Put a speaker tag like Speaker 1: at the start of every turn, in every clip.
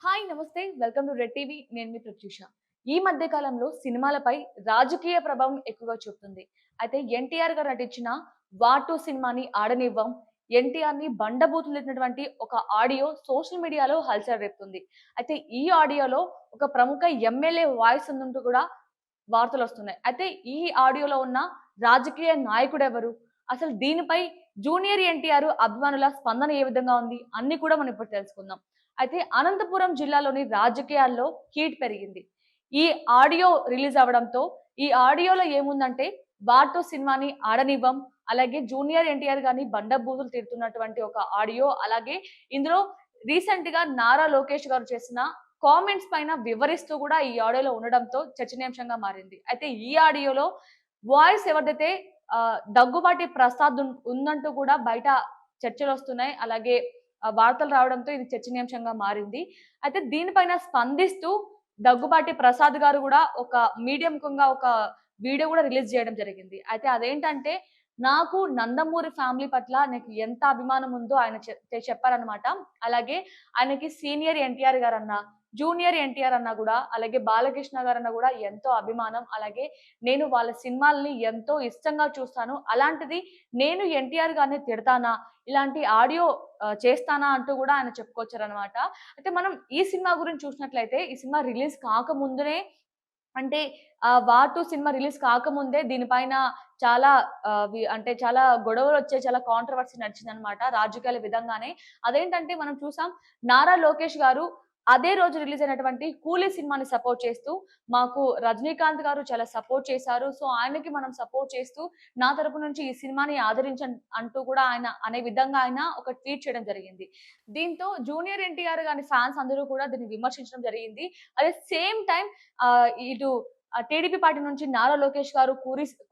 Speaker 1: Hi నమస్తే welcome to red TV నేను మీ ప్రత్యూష. ఈ మధ్య కాలంలో సినిమాలపై రాజకీయ ప్రభావం ఎక్కువగా చూపుతుంది. అయితే ఎన్టీఆర్ గారు నటించిన వార్ టూ సినిమాని ఆడనివ్వం, ఎన్టీఆర్ ని బండబూతులు తిట్టినటువంటి ఒక ఆడియో సోషల్ మీడియాలో హల్చల్ రేపుతుంది. అయితే ఈ ఆడియోలో ఒక ప్రముఖ ఎమ్మెల్యే వాయిస్ ఉందంటూ కూడా వార్తలు వస్తున్నాయి. అయితే ఈ ఆడియోలో ఉన్న రాజకీయ నాయకుడు ఎవరు? అసలు దీనిపై జూనియర్ ఎన్టీఆర్ అభిమానుల స్పందన ఏ విధంగా ఉంది? అన్ని కూడా మనం ఇప్పుడు తెలుసుకుందాం. అయితే అనంతపురం జిల్లాలోని రాజకీయాల్లో హీట్ పెరిగింది. ఈ ఆడియో రిలీజ్ అవ్వడంతో ఈ ఆడియోలో ఏముందంటే వార్ టూ సినిమాని ఆడనివ్వం, అలాగే జూనియర్ ఎన్టీఆర్ గారిని బండబూతులు తిడుతున్నటువంటి ఒక ఆడియో, అలాగే ఇందులో రీసెంట్ గా నారా లోకేష్ గారు చేసిన కామెంట్స్ పైన వివరిస్తూ కూడా ఈ ఆడియోలో ఉండడంతో చర్చనీయాంశంగా మారింది. అయితే ఈ ఆడియోలో వాయిస్ ఎవరిదైతే దగ్గుబాటి ప్రసాద్ ఉందంటూ కూడా బయట చర్చలొస్తున్నాయి. అలాగే వార్తలు రావడంతో ఇది చర్చనీయాంశంగా మారింది. అయితే దీనిపైన స్పందిస్తూ దగ్గుబాటి ప్రసాద్ గారు గూడా ఒక మీడియా ముఖంగా ఒక వీడియో గూడా రిలీజ్ చేయడం జరిగింది. అయితే అదేంటంటే, నాకు నందమూరి ఫ్యామిలీ పట్ల నాకు ఎంత అభిమానం ఉందో ఆయన చెప్పారనమాట. అలాగే ఆయనకి సీనియర్ ఎన్టీఆర్ గారన్నా, జూనియర్ ఎన్టీఆర్ అన్నా గూడా, అలాగే బాలకృష్ణ గారన్నా గూడా ఎంతో అభిమానం. అలాగే నేను వాళ్ళ సినిమాల్ని ఎంతో ఇష్టంగా చూస్తాను. అలాంటిది నేను ఎన్టీఆర్ గారిని తిడతానా? ఇలాంటి ఆడియో చేస్తానా? అంటూ గూడా ఆయన చెప్పుకొచ్చారనమాట. అయితే మనం ఈ సినిమా గురించి చూసినట్లయితే, ఈ సినిమా రిలీజ్ కాకముందునే అంటే 'వార్ 2' సినిమా రిలీజ్ కాకముందే దీనిపైన చాలా అంటే చాలా గొడవలొచ్చాయి. చాలా కాంట్రోవర్సీ నడిచిందనమాట రాజకీయాల విధంగానే. అదేంటంటే మనం చూసాం నారా లోకేష్ గారు అదే రోజు రిలీజ్ అయినటువంటి 'కూలీ' సినిమాని సపోర్ట్ చేస్తూ, మాకు రజనీకాంత్ గారు చాలా సపోర్ట్ చేశారు. సో, ఆయనకి మనం సపోర్ట్ చేస్తూ, నా తరపు నుంచి ఈ సినిమాని ఆదరించండి అంటూ కూడా ఆయన అనే విధంగా ఆయన ఒక ట్వీట్ చేయడం జరిగింది. దీంతో జూనియర్ ఎన్టీఆర్ గారి ఫ్యాన్స్ అందరూ కూడా దీన్ని విమర్శించడం జరిగింది. అదే సేమ్ టైమ్ ఇటు టీడీపీ పార్టీ నుంచి నారా లోకేష్ గారు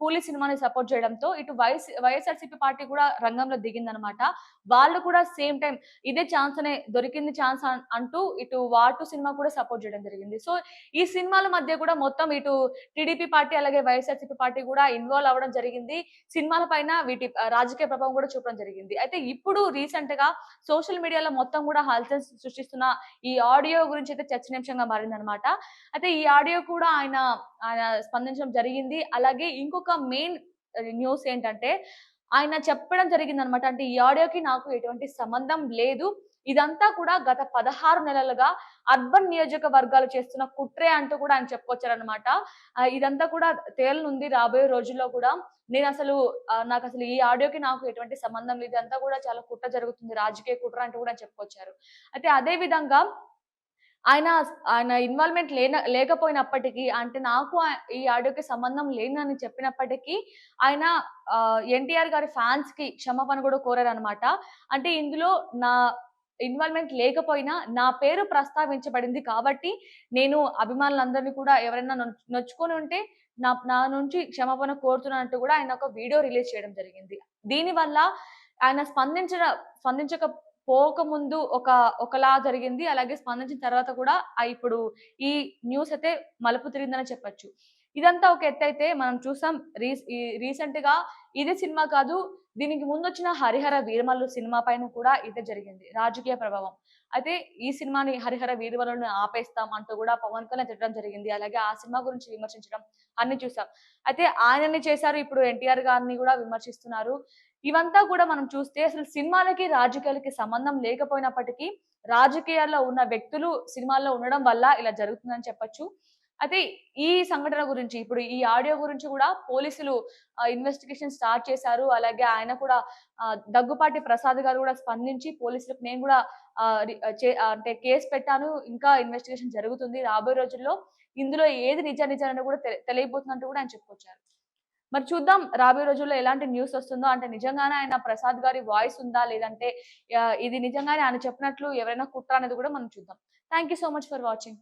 Speaker 1: 'కూలీ' సినిమాని సపోర్ట్ చేయడంతో ఇటు వైఎస్ఆర్‌సీపీ పార్టీ కూడా రంగంలో దిగిందనమాట. వాళ్ళు కూడా సేమ్ టైమ్ ఇదే ఛాన్స్ అనే దొరికింది ఛాన్స్ అంటూ ఇటు 'వార్ 2' సినిమా కూడా సపోర్ట్ చేయడం జరిగింది. సో, ఈ సినిమాల మధ్య కూడా మొత్తం ఇటు టీడీపీ పార్టీ అలాగే వైఎస్ఆర్‌సీపీ పార్టీ కూడా ఇన్వాల్వ్ అవ్వడం జరిగింది. సినిమాల పైన వీటి రాజకీయ ప్రభావం కూడా చూపడం జరిగింది. అయితే ఇప్పుడు రీసెంట్‌గా సోషల్ మీడియాలో మొత్తం కూడా హల్చల్ సృష్టిస్తున్న ఈ ఆడియో గురించి అయితే చర్చనీయాంశంగా మారిందనమాట. అయితే ఈ ఆడియో కూడా ఆయన ఆయన స్పందించడం జరిగింది. అలాగే ఇంకొక మెయిన్ న్యూస్ ఏంటంటే, ఆయన చెప్పడం జరిగిందనమాట. అంటే ఈ ఆడియోకి నాకు ఎటువంటి సంబంధం లేదు. ఇదంతా కూడా గత 16 నెలలుగా అర్బన్ నియోజకవర్గాలు చేస్తున్న కుట్రే అంటూ కూడా ఆయన చెప్పుకొచ్చారనమాట. ఇదంతా కూడా తేలనుంది రాబోయే రోజుల్లో కూడా. నేనసలు నాకసలు ఈ ఆడియోకి నాకు ఎటువంటి సంబంధం లేదు. ఇదంతా కూడా చాలా కుట్ర జరుగుతుంది. రాజకీయ కుట్ర అంటూ కూడా చెప్పుకొచ్చారు. అయితే అదే విధంగా ఆయన ఆయన ఇన్వాల్వ్‌మెంట్ లేకపోయినప్పటికీ అంటే నాకు ఈ ఆడియోకి సంబంధం లేనని చెప్పినప్పటికీ ఆయన ఎన్టీఆర్ గారి ఫ్యాన్స్‌కి క్షమాపణ కూడా కోరారనమాట. అంటే ఇందులో నా ఇన్వాల్వ్‌మెంట్ లేకపోయినా నా పేరు ప్రస్తావించబడింది కాబట్టి నేను అభిమానులందరిని కూడా ఎవరైనా నొచ్చుకొని ఉంటే నా నుంచి క్షమాపణ కోరుతున్నానంటూ కూడా ఆయన ఒక వీడియో రిలీజ్ చేయడం జరిగింది. దీనివల్ల ఆయన స్పందించక పోకముందు ఒకలా జరిగింది. అలాగే స్పందించిన తర్వాత కూడా ఇప్పుడు ఈ న్యూస్ అయితే మలుపు తిరిగిందనే చెప్పొచ్చు. ఇదంతా ఒక ఎత్తైతే మనం చూసాం రీసెంట్‌గా ఇదే సినిమా కాదు, దీనికి ముందొచ్చిన 'హరిహర వీరమల్లు' సినిమా పైన కూడా ఇదే జరిగింది. రాజకీయ ప్రభావం. అయితే ఈ సినిమాని 'హరిహర వీరమల్లు'ని ఆపేస్తాం అంటూ కూడా పవన్ కళ్యాణ్ తిట్టడం జరిగింది. అలాగే ఆ సినిమా గురించి విమర్శించడం అన్ని చూసాం. అయితే ఆయనని చేశారు. ఇప్పుడు ఎన్టీఆర్ గారిని కూడా విమర్శిస్తున్నారు. ఇవంతా కూడా మనం చూస్తే అసలు సినిమాలకి, రాజకీయాలకి సంబంధం లేకపోయినప్పటికీ, రాజకీయాల్లో ఉన్న వ్యక్తులు సినిమాల్లో ఉండడం వల్ల ఇలా జరుగుతుందని చెప్పొచ్చు. అయితే ఈ సంఘటన గురించి ఇప్పుడు ఈ ఆడియో గురించి కూడా పోలీసులు ఇన్వెస్టిగేషన్ స్టార్ట్ చేశారు. అలాగే ఆయన కూడా దగ్గుపాటి ప్రసాద్ గారు కూడా స్పందించి పోలీసులకు నేను కూడా అంటే కేస్ పెట్టాను. ఇంకా ఇన్వెస్టిగేషన్ జరుగుతుంది. రాబోయే రోజుల్లో ఇందులో ఏది నిజానిజాలని కూడా తెలియబోతుందంటూ కూడా ఆయన చెప్పుకొచ్చారు. మరి చూద్దాం రాబోయే రోజుల్లో ఎలాంటి న్యూస్ వస్తుందో. అంటే నిజంగానే ఆయన ప్రసాద్ గారి వాయిస్ ఉందా? లేదంటే ఇది నిజంగానే ఆయన చెప్పినట్లు ఎవరైనా కుట్ర అనేది కూడా మనం చూద్దాం. Thank you so much for watching.